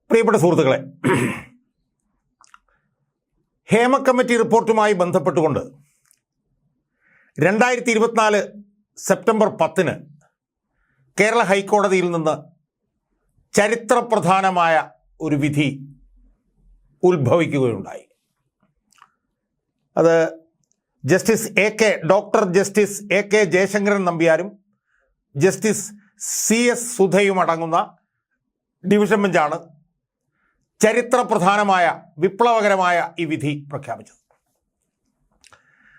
പ്രിയപ്പെട്ട സുഹൃത്തുക്കളെ, ഹേമ കമ്മിറ്റി റിപ്പോർട്ടുമായി ബന്ധപ്പെട്ടുകൊണ്ട് 2024 സെപ്റ്റംബർ 10 കേരള ഹൈക്കോടതിയിൽ നിന്ന് ചരിത്രപ്രധാനമായ ഒരു വിധി ഉത്ഭവിക്കുകയുണ്ടായി. അത് doctor justice A K Jayasankaran നമ്പ്യാരും ജസ്റ്റിസ് CS സുധയും അടങ്ങുന്ന ഡിവിഷൻ ബെഞ്ചാണ് ചരിത്രപ്രധാനമായ വിപ്ലവകരമായ ഈ വിധി പ്രഖ്യാപിച്ചത്.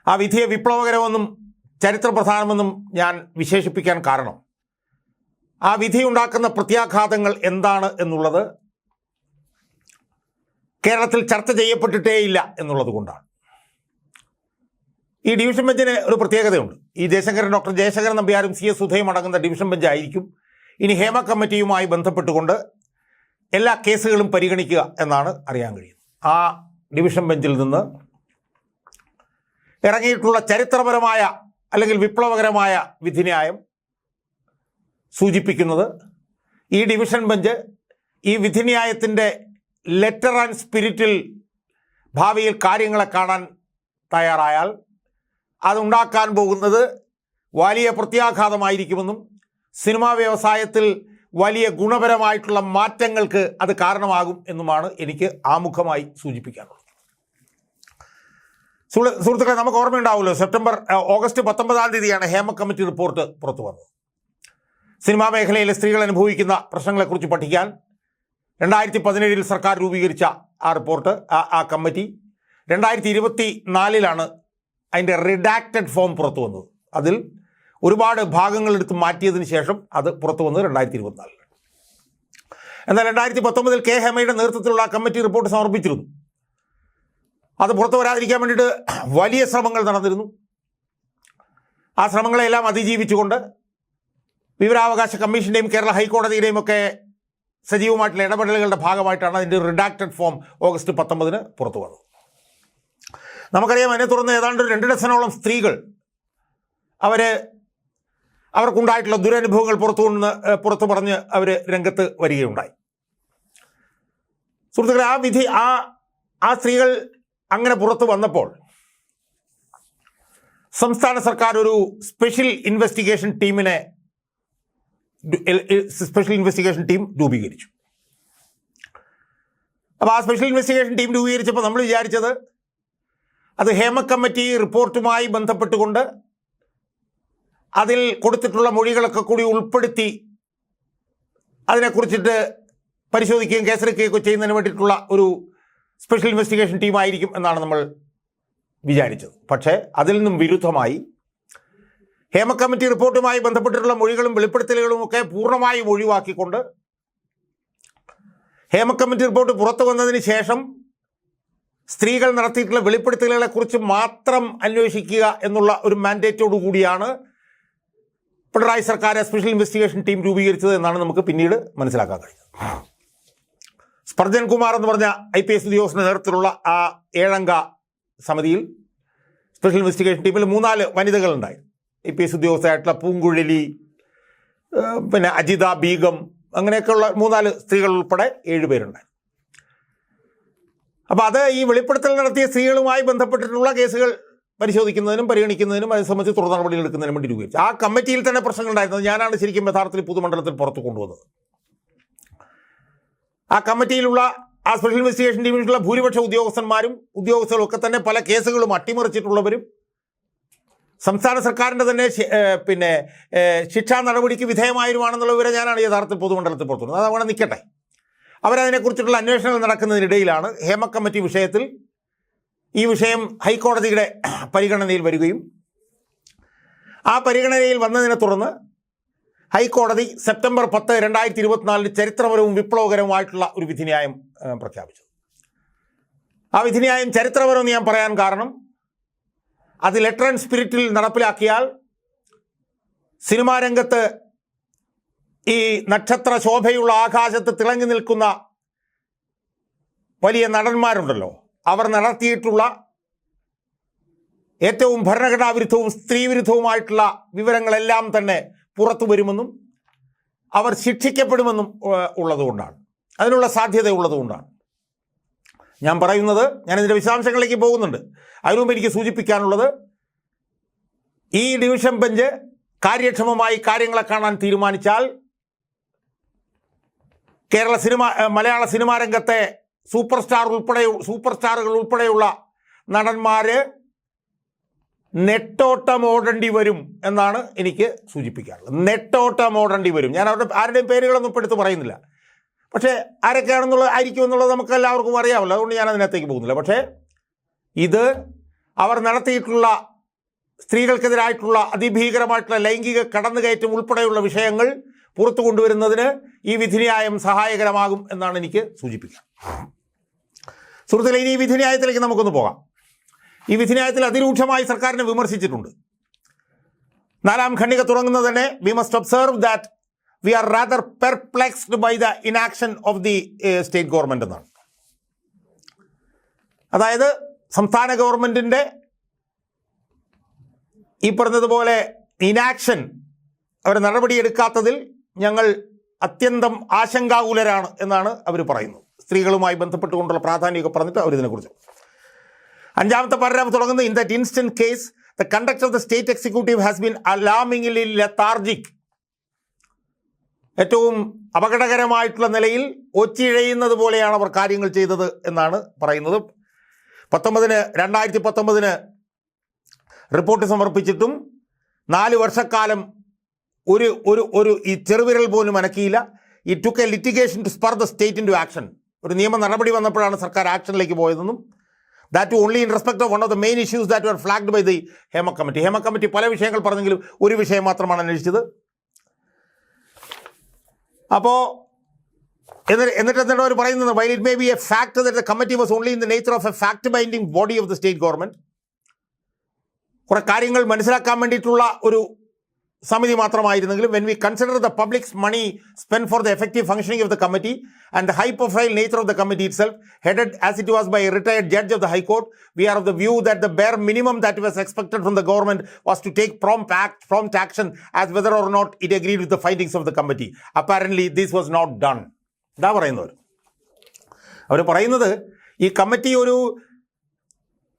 ആ വിധിയെ വിപ്ലവകരമെന്നും ചരിത്രപ്രധാനമെന്നും ഞാൻ വിശേഷിപ്പിക്കാൻ കാരണം ആ വിധി ഉണ്ടാക്കുന്ന പ്രത്യാഘാതങ്ങൾ എന്താണ് എന്നുള്ളത് കേരളത്തിൽ ചർച്ച ചെയ്യപ്പെട്ടിട്ടേയില്ല എന്നുള്ളത് കൊണ്ടാണ്. ഈ ഡിവിഷൻ ബെഞ്ചിന് ഒരു പ്രത്യേകതയുണ്ട്. ഈ ഡോക്ടർ ജയശങ്കരൻ നമ്പ്യാരും CS സുധയും അടങ്ങുന്ന ഡിവിഷൻ ബെഞ്ചായിരിക്കും ഇനി ഹേമ കമ്മിറ്റിയുമായി ബന്ധപ്പെട്ടുകൊണ്ട് എല്ലാ കേസുകളും പരിഗണിക്കുക എന്നാണ് അറിയാൻ കഴിയുന്നത്. ആ ഡിവിഷൻ ബെഞ്ചിൽ നിന്ന് ഇറങ്ങിയിട്ടുള്ള ചരിത്രപരമായ അല്ലെങ്കിൽ വിപ്ലവകരമായ വിധിന്യായം സൂചിപ്പിക്കുന്നത് ഈ ഡിവിഷൻ ബെഞ്ച് ഈ വിധിന്യായത്തിൻ്റെ ലെറ്റർ ആൻഡ് സ്പിരിറ്റിൽ ഭാവിയിൽ കാര്യങ്ങളെ കാണാൻ തയ്യാറായാൽ അതുണ്ടാക്കാൻ പോകുന്നത് വലിയ പ്രത്യാഘാതമായിരിക്കുമെന്നും സിനിമാ വ്യവസായത്തിൽ വലിയ ഗുണപരമായിട്ടുള്ള മാറ്റങ്ങൾക്ക് അത് കാരണമാകും എന്നുമാണ് എനിക്ക് ആമുഖമായി സൂചിപ്പിക്കാനുള്ളത്. സുഹൃത്തുക്കളെ, നമുക്ക് ഓർമ്മയുണ്ടാവുമല്ലോ, ഓഗസ്റ്റ് 19 ഹേമ കമ്മിറ്റി റിപ്പോർട്ട് പുറത്തു വന്നത്. സിനിമാ മേഖലയിലെ സ്ത്രീകൾ അനുഭവിക്കുന്ന പ്രശ്നങ്ങളെക്കുറിച്ച് പഠിക്കാൻ 2017 സർക്കാർ രൂപീകരിച്ച ആ റിപ്പോർട്ട്, ആ കമ്മിറ്റി 2024 അതിൻ്റെ റിഡാക്റ്റഡ് ഫോം പുറത്തു വന്നത്. അതിൽ ഒരുപാട് ഭാഗങ്ങളെടുത്ത് മാറ്റിയതിന് ശേഷം അത് പുറത്തു വന്നത് 2024. എന്നാൽ 2019 കെ ഹേമയുടെ നേതൃത്വത്തിലുള്ള ആ കമ്മിറ്റി റിപ്പോർട്ട് സമർപ്പിച്ചിരുന്നു. അത് പുറത്തു വരാതിരിക്കാൻ വേണ്ടിയിട്ട് വലിയ ശ്രമങ്ങൾ നടന്നിരുന്നു. ആ ശ്രമങ്ങളെല്ലാം അതിജീവിച്ചുകൊണ്ട് വിവരാവകാശ കമ്മീഷൻ്റെയും കേരള ഹൈക്കോടതിയുടെയും ഒക്കെ സജീവമായിട്ടുള്ള ഇടപെടലുകളുടെ ഭാഗമായിട്ടാണ് അതിൻ്റെ റിഡാക്റ്റഡ് ഫോം ഓഗസ്റ്റ് 19 പുറത്തു വന്നത്. നമുക്കറിയാം, അതിനെ തുടർന്ന് ഏതാണ്ട് 2 ഡസനോളം സ്ത്രീകൾ അവർക്കുണ്ടായിട്ടുള്ള ദുരനുഭവങ്ങൾ പുറത്തു പറഞ്ഞ് അവർ രംഗത്ത് വരികയുണ്ടായി. സുഹൃത്തുക്കളെ, ആ വിധി ആ സ്ത്രീകൾ അങ്ങനെ പുറത്തു വന്നപ്പോൾ സംസ്ഥാന സർക്കാർ ഒരു സ്പെഷ്യൽ ഇൻവെസ്റ്റിഗേഷൻ ടീം രൂപീകരിച്ചു. അപ്പോൾ ആ സ്പെഷ്യൽ ഇൻവെസ്റ്റിഗേഷൻ ടീം രൂപീകരിച്ചപ്പോൾ നമ്മൾ വിചാരിച്ചത് അത് ഹേമ കമ്മിറ്റി റിപ്പോർട്ടുമായി ബന്ധപ്പെട്ടുകൊണ്ട് അതിൽ കൊടുത്തിട്ടുള്ള മൊഴികളൊക്കെ കൂടി ഉൾപ്പെടുത്തി അതിനെക്കുറിച്ചിട്ട് പരിശോധിക്കുകയും കേസെടുക്കുകയൊക്കെ ചെയ്യുന്നതിന് വേണ്ടിയിട്ടുള്ള ഒരു സ്പെഷ്യൽ ഇൻവെസ്റ്റിഗേഷൻ ടീമായിരിക്കും എന്നാണ് നമ്മൾ വിചാരിച്ചത്. പക്ഷേ അതിൽ നിന്നും വിരുദ്ധമായി ഹേമ കമ്മിറ്റി റിപ്പോർട്ടുമായി ബന്ധപ്പെട്ടിട്ടുള്ള മൊഴികളും വെളിപ്പെടുത്തലുകളും ഒക്കെ പൂർണ്ണമായും ഒഴിവാക്കിക്കൊണ്ട് ഹേമ കമ്മിറ്റി റിപ്പോർട്ട് പുറത്തു വന്നതിന് ശേഷം സ്ത്രീകൾ നടത്തിയിട്ടുള്ള വെളിപ്പെടുത്തലുകളെക്കുറിച്ച് മാത്രം അന്വേഷിക്കുക എന്നുള്ള ഒരു മാൻഡേറ്റോടു കൂടിയാണ് പിണറായി സർക്കാർ സ്പെഷ്യൽ ഇൻവെസ്റ്റിഗേഷൻ ടീം രൂപീകരിച്ചത് എന്നാണ് നമുക്ക് പിന്നീട് മനസ്സിലാക്കാൻ കഴിയുന്നത്. സ്പർജൻ കുമാർ എന്ന് പറഞ്ഞ IPS ഉദ്യോഗസ്ഥന്റെ നേതൃത്വത്തിലുള്ള ആ 7-അംഗ സമിതിയിൽ സ്പെഷ്യൽ ഇൻവെസ്റ്റിഗേഷൻ ടീമിൽ 3-4 വനിതകളുണ്ടായി. IPS ഉദ്യോഗസ്ഥരായിട്ടുള്ള പൂങ്കുഴലി, പിന്നെ അജിത ബീഗം, അങ്ങനെയൊക്കെയുള്ള 3-4 സ്ത്രീകൾ ഉൾപ്പെടെ 7 പേരുണ്ടായി. അപ്പോൾ അത് ഈ വെളിപ്പെടുത്തൽ നടത്തിയ സ്ത്രീകളുമായി ബന്ധപ്പെട്ടിട്ടുള്ള കേസുകൾ പരിശോധിക്കുന്നതിനും പരിഗണിക്കുന്നതിനും അത് സംബന്ധിച്ച് തുടർ നടപടികൾ എടുക്കുന്നതിനും വേണ്ടി രൂപീകരിച്ചു. ആ കമ്മിറ്റിയിൽ തന്നെ പ്രശ്നങ്ങളുണ്ടായിരുന്നത് ഞാനാണ് ശരിക്കും യഥാർത്ഥത്തിൽ പൊതുമണ്ഡലത്തിൽ പുറത്തു കൊണ്ടുവന്നത്. ആ കമ്മിറ്റിയിലുള്ള ആ സ്പെഷ്യൽ ഇൻവെസ്റ്റിഗേഷൻ ടീമിലുള്ള ഭൂരിപക്ഷ ഉദ്യോഗസ്ഥരും ഒക്കെ തന്നെ പല കേസുകളും അട്ടിമറിച്ചിട്ടുള്ളവരും സംസ്ഥാന സർക്കാരിൻ്റെ തന്നെ ശിക്ഷാ നടപടിക്ക് വിധേയമായിരുവാണെന്നുള്ള വിവരം ഞാനാണ് യഥാർത്ഥത്തിൽ പൊതുമണ്ഡലത്തിൽ പുറത്തുവരുന്നത്. അത് അവിടെ നിൽക്കട്ടെ. അവരതിനെക്കുറിച്ചിട്ടുള്ള അന്വേഷണങ്ങൾ നടക്കുന്നതിനിടയിലാണ് ഹേമ കമ്മിറ്റി വിഷയത്തിൽ ഈ വിഷയം ഹൈക്കോടതിയുടെ പരിഗണനയിൽ വരികയും ആ പരിഗണനയിൽ വന്നതിനെ തുടർന്ന് ഹൈക്കോടതി സെപ്റ്റംബർ 10, 2024 ചരിത്രപരവും വിപ്ലവകരവുമായിട്ടുള്ള ഒരു വിധിന്യായം പ്രഖ്യാപിച്ചു. ആ വിധിന്യായം ചരിത്രപരമെന്ന് ഞാൻ പറയാൻ കാരണം അത് ലെറ്റർ ആൻഡ് സ്പിരിറ്റിൽ നടപ്പിലാക്കിയാൽ സിനിമാ രംഗത്ത് ഈ നക്ഷത്ര ശോഭയുള്ള ആകാശത്ത് തിളങ്ങി നിൽക്കുന്ന വലിയ നടന്മാരുണ്ടല്ലോ, അവർ നടത്തിയിട്ടുള്ള ഏറ്റവും ഭരണഘടനാ വിരുദ്ധവും സ്ത്രീവിരുദ്ധവുമായിട്ടുള്ള വിവരങ്ങളെല്ലാം തന്നെ പുറത്തു വരുമെന്നും അവർ ശിക്ഷിക്കപ്പെടുമെന്നും ഉള്ളതുകൊണ്ടാണ്. അതിനുള്ള സാധ്യതയുള്ളതുകൊണ്ടാണ് ഞാൻ പറയുന്നത്. ഞാനിതിൻ്റെ വിശദാംശങ്ങളിലേക്ക് പോകുന്നുണ്ട്. അതിനുമുമ്പ് എനിക്ക് സൂചിപ്പിക്കാനുള്ളത്, ഈ ഡിവിഷൻ ബെഞ്ച് കാര്യക്ഷമമായി കാര്യങ്ങളെ കാണാൻ തീരുമാനിച്ചാൽ മലയാള സിനിമാ രംഗത്തെ സൂപ്പർ സ്റ്റാറുകൾ ഉൾപ്പെടെയുള്ള നടന്മാർ നെട്ടോട്ടമോടേണ്ടി വരും എന്നാണ് എനിക്ക് സൂചിപ്പിക്കാറുള്ളത്. നെട്ടോട്ടമോടേണ്ടി വരും. ഞാൻ ആരുടെയും പേരുകളൊന്നും ഇപ്പോൾ എടുത്ത് പറയുന്നില്ല. പക്ഷേ ആയിരിക്കും എന്നുള്ളത് നമുക്ക് എല്ലാവർക്കും അറിയാമല്ലോ. അതുകൊണ്ട് ഞാൻ അതിനകത്തേക്ക് പോകുന്നില്ല. പക്ഷേ ഇത് അവർ നടത്തിയിട്ടുള്ള സ്ത്രീകൾക്കെതിരായിട്ടുള്ള അതിഭീകരമായിട്ടുള്ള ലൈംഗിക കടന്നുകയറ്റം ഉൾപ്പെടെയുള്ള വിഷയങ്ങൾ പുറത്തു കൊണ്ടുവരുന്നതിന് ഈ വിധിന്യായം സഹായകരമാകും എന്നാണ് എനിക്ക് സൂചിപ്പിക്കുക. സുഹൃത്തുക്കളെ, ഇനി ഈ വിധിന്യായത്തിലേക്ക് നമുക്കൊന്ന് പോകാം. ഈ വിധിന്യായത്തിൽ അതിരൂക്ഷമായി സർക്കാരിനെ വിമർശിച്ചിട്ടുണ്ട്. 4-ാം ഖണ്ഡിക തുടങ്ങുന്നത് തന്നെ, we must observe that we are rather perplexed by the inaction of the state government എന്നാണ്. അതായത് സംസ്ഥാന ഗവൺമെൻറ്റിൻ്റെ ഈ പറഞ്ഞതുപോലെ ഇനാക്ഷൻ, അവർ നടപടിയെടുക്കാത്തതിൽ ഞങ്ങൾ അത്യന്തം ആശങ്കാകുലരാണ് എന്നാണ് അവർ പറയുന്നത്. സ്ത്രീകളുമായി ബന്ധപ്പെട്ടുകൊണ്ടുള്ള പ്രാധാന്യമൊക്കെ പറഞ്ഞിട്ട് അവർ ഇതിനെക്കുറിച്ച് 5-ാമത്തെ പാരഗ്രാഫ് തുടങ്ങുന്നത്, in that instant case the conduct of the state executive has been alarmingly lethargic. ഏറ്റവും അപകടകരമായിട്ടുള്ള നിലയിൽ ഒച്ചിഴയുന്നത് പോലെയാണ് അവർ കാര്യങ്ങൾ ചെയ്തത് എന്നാണ് പറയുന്നത്. 2019 റിപ്പോർട്ട് സമർപ്പിച്ചിട്ടും 4 വർഷക്കാലം ഒരു ഈ ചെറുവിരൽ പോലും അനക്കിയില്ല. ഈ took a litigation to spur the state into action. ഒരു നിയമ നടപടി വന്നപ്പോഴാണ് സർക്കാർ ആക്ഷനിലേക്ക് പോയതെന്നും, that only in respect of one of the main issues that were flagged by the Hema committee. Hema committee പല വിഷയങ്ങൾ പറഞ്ഞെങ്കിലും ഒരു വിഷയം മാത്രമാണ് അന്വേഷിച്ചത്. അപ്പോൾ എന്നിട്ട് എന്താണ് അവർ പറയുന്നത്, while it may be A fact that the committee was only in the nature of A fact binding body of the state government. കുറെ കാര്യങ്ങൾ മനസ്സിലാക്കാൻ വേണ്ടിയിട്ടുള്ള ഒരു സമിതി മാത്രമായിരുന്നെങ്കിലും, when we consider the public's money spent for the effective functioning of the committee and the high profile nature of the committee itself, headed as it was by a retired judge of the High Court, we are of the view that the bare minimum that was expected from the government was to take prompt action as whether or not it agreed with the findings of the committee. Apparently this was not done. ഇതാ പറയുന്നവർ. അവർ പറയുന്നത്, ഈ committee ഒരു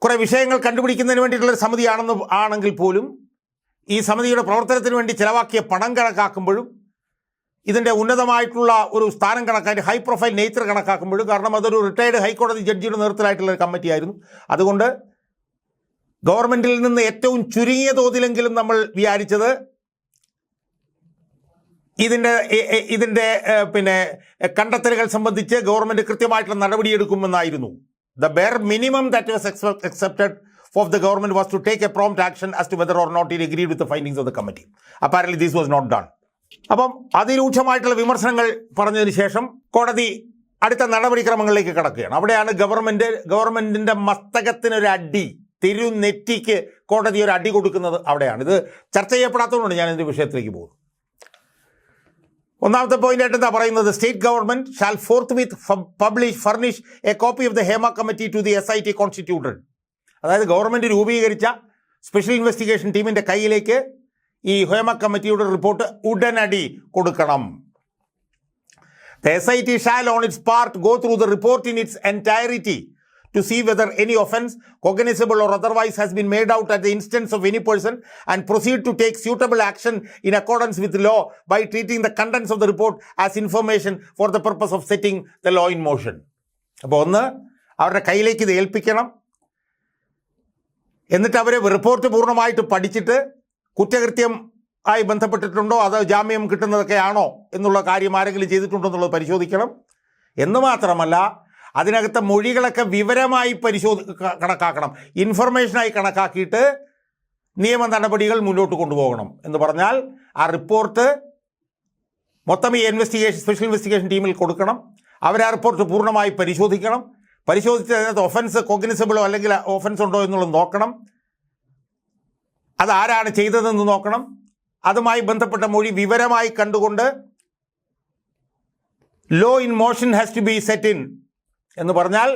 കുറേ വിഷയങ്ങൾ കണ്ടുപിടിക്കുന്നതിന് വേണ്ടിയിട്ടുള്ളൊരു ആണെങ്കിൽ പോലും ഈ സമിതിയുടെ പ്രവർത്തനത്തിന് വേണ്ടി ചിലവാക്കിയ പണം കണക്കാക്കുമ്പോഴും, ഇതിൻ്റെ ഉന്നതമായിട്ടുള്ള ഒരു സ്ഥാനം കണക്കാക്കി ഹൈ പ്രൊഫൈൽ നേച്ചർ കണക്കാക്കുമ്പോഴും, കാരണം അതൊരു റിട്ടയർഡ് ഹൈക്കോടതി ജഡ്ജിയുടെ നേതൃത്വത്തിലായിട്ടുള്ള ഒരു കമ്മിറ്റി ആയിരുന്നു. അതുകൊണ്ട് ഗവൺമെൻറ്റിൽ നിന്ന് ഏറ്റവും ചുരുങ്ങിയ തോതിലെങ്കിലും നമ്മൾ വിചാരിച്ചത് ഇതിൻ്റെ കണ്ടെത്തലുകൾ സംബന്ധിച്ച് ഗവൺമെൻറ് കൃത്യമായിട്ടുള്ള നടപടിയെടുക്കുമെന്നായിരുന്നു. The bare minimum that was accepted of the government was to take a prompt action as to whether or not it agreed with the findings of the committee. Apparently this was not done. അപ്പം അതിരൂക്ഷമായിട്ടുള്ള വിമർശനങ്ങൾ പറഞ്ഞതിന് ശേഷം കോടതി അടുത്ത നടപടിക്രമങ്ങളിലേക്ക് കടക്കുകയാണ്. അവിടെയാണ് ഗവൺമെൻറ്റിൻ്റെ മസ്തകത്തിനൊരു അടി, തിരുനെറ്റിക്ക് കോടതി ഒരു അടി കൊടുക്കുന്നത് അവിടെയാണ്. ഇത് ചർച്ച ചെയ്യപ്പെടാത്തതുകൊണ്ടാണ് ഞാൻ ഇതിൻ്റെ വിഷയത്തിലേക്ക് പോകുന്നത്. ഒന്നാമത്തെ പോയിന്റായിട്ട് എന്താ പറയുന്നത്, state government shall forthwith furnish a copy of the Hema committee to the SIT constituted. അതായത് ഗവൺമെൻറ് രൂപീകരിച്ച സ്പെഷ്യൽ ഇൻവെസ്റ്റിഗേഷൻ ടീമിൻ്റെ കയ്യിലേക്ക് ഈ ഹേമ കമ്മിറ്റിയുടെ റിപ്പോർട്ട് ഉടനടി കൊടുക്കണം. The SIT shall on its part go through the report in its entirety to see whether any offence, cognizable or otherwise, has been made out at the instance of any person and proceed to take suitable action in accordance with law by treating the contents of the report as information for the purpose of setting the law in motion. അപ്പോൾ ഒന്ന്, അവരുടെ കയ്യിലേക്ക് ഇത് ഏൽപ്പിക്കണം. എന്നിട്ട് അവർ report പൂർണ്ണമായിട്ട് പഠിച്ചിട്ട് കുറ്റകൃത്യം ആയി ബന്ധപ്പെട്ടിട്ടുണ്ടോ, അത് ജാമ്യം കിട്ടുന്നതൊക്കെയാണോ എന്നുള്ള കാര്യം ആരെങ്കിലും ചെയ്തിട്ടുണ്ടോ എന്നുള്ളത് പരിശോധിക്കണം. എന്ന് മാത്രമല്ല, അതിനകത്തെ മൊഴികളൊക്കെ വിവരമായി കണക്കാക്കണം, ഇൻഫർമേഷനായി കണക്കാക്കിയിട്ട് നിയമ നടപടികൾ മുന്നോട്ട് കൊണ്ടുപോകണം. എന്ന് പറഞ്ഞാൽ ആ റിപ്പോർട്ട് മൊത്തം ഈ സ്പെഷ്യൽ ഇൻവെസ്റ്റിഗേഷൻ ടീമിൽ കൊടുക്കണം. അവർ ആ റിപ്പോർട്ട് പൂർണ്ണമായി പരിശോധിക്കണം. പരിശോധിച്ച് അതിനകത്ത് ഒഫൻസ് കോഗ്നിസബിളോ അല്ലെങ്കിൽ ഒഫൻസ് ഉണ്ടോ എന്നുള്ളത് നോക്കണം. അതാരാണ് ചെയ്തതെന്ന് നോക്കണം. അതുമായി ബന്ധപ്പെട്ട മൊഴി വിവരമായി കണ്ടുകൊണ്ട് law in motion has to be set in എന്ന് പറഞ്ഞാൽ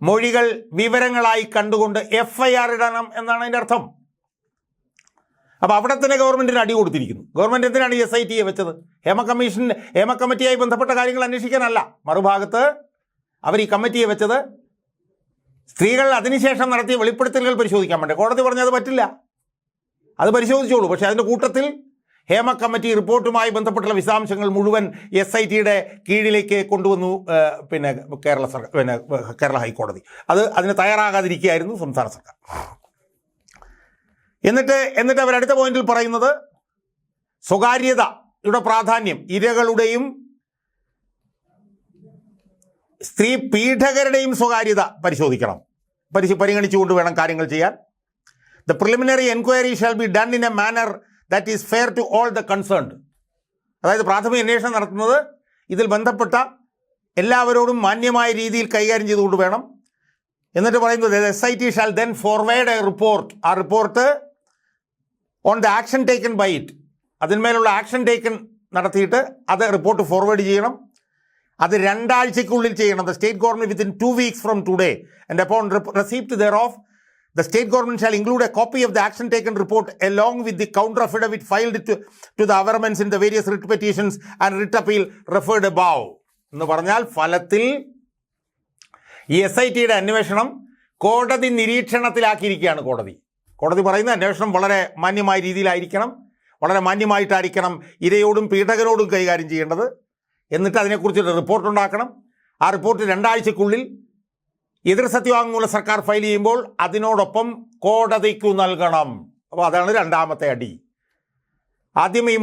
മൊഴികൾ വിവരങ്ങളായി കണ്ടുകൊണ്ട് FIR ഇടണം എന്നാണ് അതിൻ്റെ അർത്ഥം. അപ്പോൾ അവിടെ തന്നെ ഗവൺമെൻറ്റിന് അടി കൊടുത്തിരിക്കുന്നു. ഗവൺമെൻറ് എന്തിനാണ് ഈ SIT വെച്ചത്? ഹേമ കമ്മിറ്റിയായി ബന്ധപ്പെട്ട കാര്യങ്ങൾ അന്വേഷിക്കാനല്ല. മറുഭാഗത്ത് അവർ ഈ കമ്മിറ്റിയെ വെച്ചത് സ്ത്രീകൾ അതിനുശേഷം നടത്തിയ വെളിപ്പെടുത്തലുകൾ പരിശോധിക്കാൻ വേണ്ടി. കോടതി പറഞ്ഞത് പറ്റില്ല, അത് പരിശോധിച്ചോളൂ. പക്ഷേ അതിൻ്റെ കൂട്ടത്തിൽ ഹേമ കമ്മിറ്റി റിപ്പോർട്ടുമായി ബന്ധപ്പെട്ടുള്ള വിശദാംശങ്ങൾ മുഴുവൻ SITയുടെ കീഴിലേക്ക് കൊണ്ടുവന്നു പിന്നെ കേരള ഹൈക്കോടതി. അതിന് തയ്യാറാകാതിരിക്കുകയായിരുന്നു സംസ്ഥാന സർക്കാർ. എന്നിട്ട് അവരടുത്ത പോയിന്റിൽ പറയുന്നത് സ്വകാര്യതയുടെ പ്രാധാന്യം, ഇരകളുടെയും സ്ത്രീ പീഡകരുടെയും സ്വകാര്യത പരിശോധിക്കണം, പരിഗണിച്ചുകൊണ്ട് വേണം കാര്യങ്ങൾ ചെയ്യാൻ. The preliminary enquiry shall be done in a manner that is fair to all the concerned. അതായത് പ്രാഥമിക അന്വേഷണം നടത്തുന്നത് ഇതിൽ ബന്ധപ്പെട്ട എല്ലാവരോടും മാന്യമായ രീതിയിൽ കൈകാര്യം ചെയ്തുകൊണ്ട് വേണം. എന്നിട്ട് പറയുന്നത് SIT shall then forward a report. ആ report on the action taken by it, അതിന്മേലുള്ള ആക്ഷൻ ടേക്കൺ നടത്തിയിട്ട് അത് റിപ്പോർട്ട് ഫോർവേഡ് ചെയ്യണം. അത് 2 ആഴ്ചയ്ക്കുള്ളിൽ ചെയ്യണം. The state government within 2 weeks from today and upon receipt thereof the state government shall include a copy of the action taken report along with the counter affidavit filed to the averments in the various writ petitions and writ appeal referred above. എന്ന് പറഞ്ഞാൽ ഫലത്തിൽ ഈ SITയുടെ അന്വേഷണം കോടതി നിരീക്ഷണത്തിലാക്കിയിരിക്കുകയാണ്. കോടതി പറയുന്ന അന്വേഷണം വളരെ മാന്യമായ രീതിയിലായിരിക്കണം, വളരെ മാന്യമായിട്ടായിരിക്കണം ഇരയോടും പീഡകരോടും കൈകാര്യം ചെയ്യേണ്ടത്. എന്നിട്ട് അതിനെക്കുറിച്ചൊരു റിപ്പോർട്ട് ഉണ്ടാക്കണം. ആ റിപ്പോർട്ട് 2 ആഴ്ചയ്ക്കുള്ളിൽ എതിർ സത്യവാങ്മൂലം സർക്കാർ ഫയൽ ചെയ്യുമ്പോൾ അതിനോടൊപ്പം കോടതിക്കു നൽകണം. അപ്പോൾ അതാണ് രണ്ടാമത്തെ അടി. ആദ്യം ഈ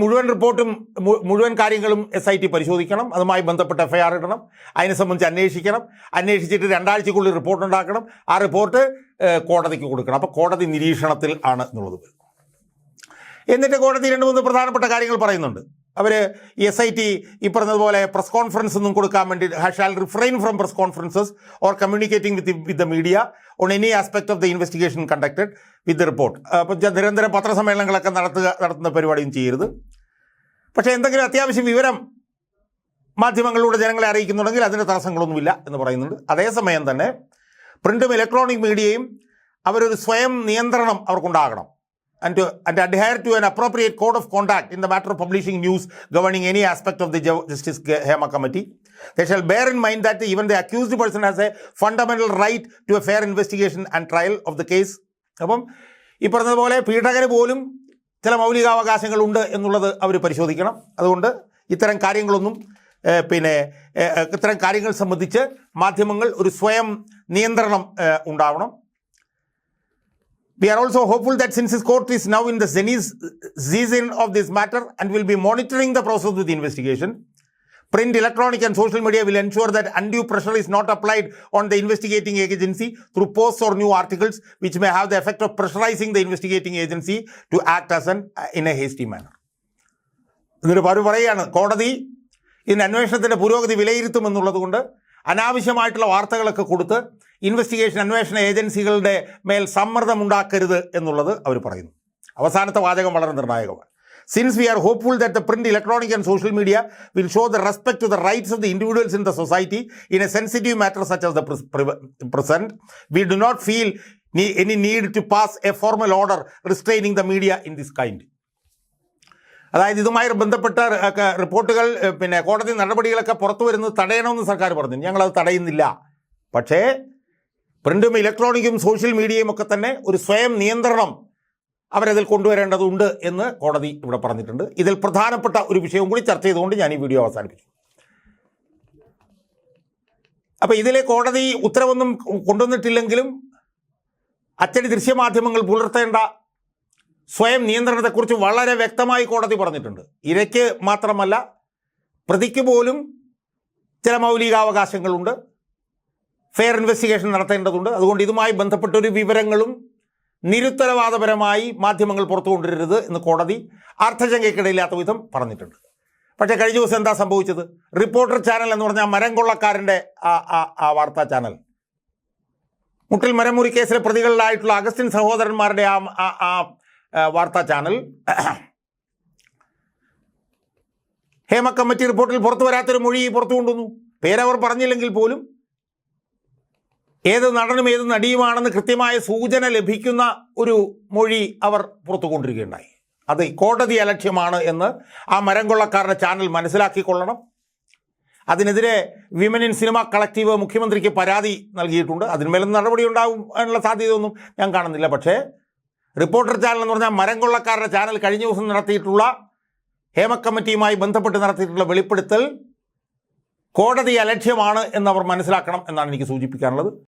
മുഴുവൻ കാര്യങ്ങളും SIT പരിശോധിക്കണം, അതുമായി ബന്ധപ്പെട്ട FIR ഇടണം, അതിനെ സംബന്ധിച്ച് അന്വേഷിച്ചിട്ട് 2 ആഴ്ചയ്ക്കുള്ളിൽ റിപ്പോർട്ട് ഉണ്ടാക്കണം. ആ റിപ്പോർട്ട് കോടതിക്ക് കൊടുക്കണം. അപ്പോൾ കോടതി നിരീക്ഷണത്തിൽ ആണ് എന്നുള്ളത്. എന്നിട്ട് കോടതി 2-3 പ്രധാനപ്പെട്ട കാര്യങ്ങൾ പറയുന്നുണ്ട്. അവർ SIT ഈ പറഞ്ഞതുപോലെ പ്രസ് കോൺഫറൻസ് ഒന്നും കൊടുക്കാൻ വേണ്ടി shall refrain from press conferences or communicating with the media on any aspect of the investigation conducted with the report. അപ്പോൾ നിരന്തരം പത്രസമ്മേളനങ്ങളൊക്കെ നടത്തുന്ന പരിപാടിയും ചെയ്യരുത്. പക്ഷേ എന്തെങ്കിലും അത്യാവശ്യം വിവരം മാധ്യമങ്ങളിലൂടെ ജനങ്ങളെ അറിയിക്കുന്നുണ്ടെങ്കിൽ അതിന് തടസ്സങ്ങളൊന്നുമില്ല എന്ന് പറയുന്നുണ്ട്. അതേസമയം തന്നെ പ്രിൻറ്റും ഇലക്ട്രോണിക് മീഡിയയും അവരൊരു സ്വയം നിയന്ത്രണം അവർക്കുണ്ടാകണം. And adhere to an appropriate code of conduct in the matter of publishing news governing any aspect of the Justice Hema Committee. They shall bear in mind that even the accused person has a fundamental right to a fair investigation and trial of the case. അപ്പം ഈ പറഞ്ഞതുപോലെ പീഡകന് പോലും ചില മൗലികാവകാശങ്ങളുണ്ട് എന്നുള്ളത് അവർ പരിശോധിക്കണം. അതുകൊണ്ട് ഇത്തരം കാര്യങ്ങൾ സംബന്ധിച്ച് മാധ്യമങ്ങൾ ഒരു സ്വയം നിയന്ത്രണം ഉണ്ടാവണം. We are also hopeful that since this court is now in the zenith season of this matter and will be monitoring the process of the investigation, print, electronic and social media will ensure that undue pressure is not applied on the investigating agency through posts or new articles which may have the effect of pressurizing the investigating agency to act in a hasty manner. എന്നിട്ട് പറയുകയാണ് കോടതി ഇതിൻ്റെ അന്വേഷണത്തിൻ്റെ പുരോഗതി വിലയിരുത്തുമെന്നുള്ളത് കൊണ്ട് അനാവശ്യമായിട്ടുള്ള വാർത്തകളൊക്കെ കൊടുത്ത് അന്വേഷണ ഏജൻസികളുടെ മേൽ സമ്മർദ്ദമുണ്ടാക്കരുത് എന്നുള്ളത് അവർ പറയുന്നു. അവസാനത്തെ വാചകം വളരെ നിർണായകമാണ്. Since we are hopeful that the print, electronic and social media will show the respect to the rights of the individuals in the society in a sensitive matter such as the present, we do not feel any need to pass a formal order restraining the media in this kind. അതായത് ഇതുമായി ബന്ധപ്പെട്ട റിപ്പോർട്ടുകൾ കോടതി നടപടികളൊക്കെ പുറത്തു വരുന്നത് തടയണമെന്ന് സർക്കാർ പറഞ്ഞു. ഞങ്ങളത് തടയുന്നില്ല. പക്ഷേ പ്രിൻറ്റും ഇലക്ട്രോണിക്കും സോഷ്യൽ മീഡിയയും ഒക്കെ തന്നെ ഒരു സ്വയം നിയന്ത്രണം അവരതിൽ കൊണ്ടുവരേണ്ടതുണ്ട് എന്ന് കോടതി ഇവിടെ പറഞ്ഞിട്ടുണ്ട്. ഇതിൽ പ്രധാനപ്പെട്ട ഒരു വിഷയവും കൂടി ചർച്ച ചെയ്തുകൊണ്ട് ഞാൻ ഈ വീഡിയോ അവസാനിപ്പിച്ചു. അപ്പോൾ ഇതിലെ കോടതി ഉത്തരവൊന്നും കൊണ്ടുവന്നിട്ടില്ലെങ്കിലും അച്ചടി ദൃശ്യമാധ്യമങ്ങൾ പുലർത്തേണ്ട സ്വയം നിയന്ത്രണത്തെക്കുറിച്ച് വളരെ വ്യക്തമായി കോടതി പറഞ്ഞിട്ടുണ്ട്. ഇരയ്ക്ക് മാത്രമല്ല പ്രതിക്ക് പോലും ചില മൗലികാവകാശങ്ങളുണ്ട്, ഫെയർ ഇൻവെസ്റ്റിഗേഷൻ നടത്തേണ്ടതുണ്ട്. അതുകൊണ്ട് ഇതുമായി ബന്ധപ്പെട്ടൊരു വിവരങ്ങളും നിരുത്തരവാദപരമായി മാധ്യമങ്ങൾ പുറത്തു കൊണ്ടുവരരുത് എന്ന് കോടതി അർത്ഥശങ്കയ്ക്കിടയില്ലാത്ത വിധം പറഞ്ഞിട്ടുണ്ട്. പക്ഷേ കഴിഞ്ഞ ദിവസം എന്താ സംഭവിച്ചത്? റിപ്പോർട്ടർ ചാനൽ എന്ന് പറഞ്ഞാൽ മരം കൊള്ളക്കാരൻ്റെ ആ വാർത്താ ചാനൽ, മുട്ടിൽ മരമുറി കേസിലെ പ്രതികളിലായിട്ടുള്ള അഗസ്റ്റിൻ സഹോദരന്മാരുടെ ആ വാർത്താ ചാനൽ ഹേമ കമ്മിറ്റി റിപ്പോർട്ടിൽ പുറത്തു വരാത്തൊരു മൊഴി പുറത്തു കൊണ്ടുവന്നു. പേരവർ പറഞ്ഞില്ലെങ്കിൽ പോലും ഏത് നടനും ഏത് നടിയുമാണെന്ന് കൃത്യമായ സൂചന ലഭിക്കുന്ന ഒരു മൊഴി അവർ പുറത്തു കൊണ്ടിരിക്കുകയുണ്ടായി. അത് കോടതി അലക്ഷ്യമാണ് എന്ന് ആ മരം കൊള്ളക്കാരുടെ ചാനൽ മനസ്സിലാക്കിക്കൊള്ളണം. അതിനെതിരെ വിമൻ ഇൻ സിനിമ കളക്റ്റീവ് മുഖ്യമന്ത്രിക്ക് പരാതി നൽകിയിട്ടുണ്ട്. അതിന്മേലൊന്നും നടപടി ഉണ്ടാവും എന്നുള്ള സാധ്യതയൊന്നും ഞാൻ കാണുന്നില്ല. പക്ഷേ റിപ്പോർട്ടർ ചാനൽ എന്ന് പറഞ്ഞാൽ മരം കൊള്ളക്കാരുടെ ചാനൽ കഴിഞ്ഞ ദിവസം നടത്തിയിട്ടുള്ള ഹേമ കമ്മിറ്റിയുമായി ബന്ധപ്പെട്ട് നടത്തിയിട്ടുള്ള വെളിപ്പെടുത്തൽ കോടതി അലക്ഷ്യമാണ് എന്നവർ മനസ്സിലാക്കണം എന്നാണ് എനിക്ക് സൂചിപ്പിക്കാനുള്ളത്.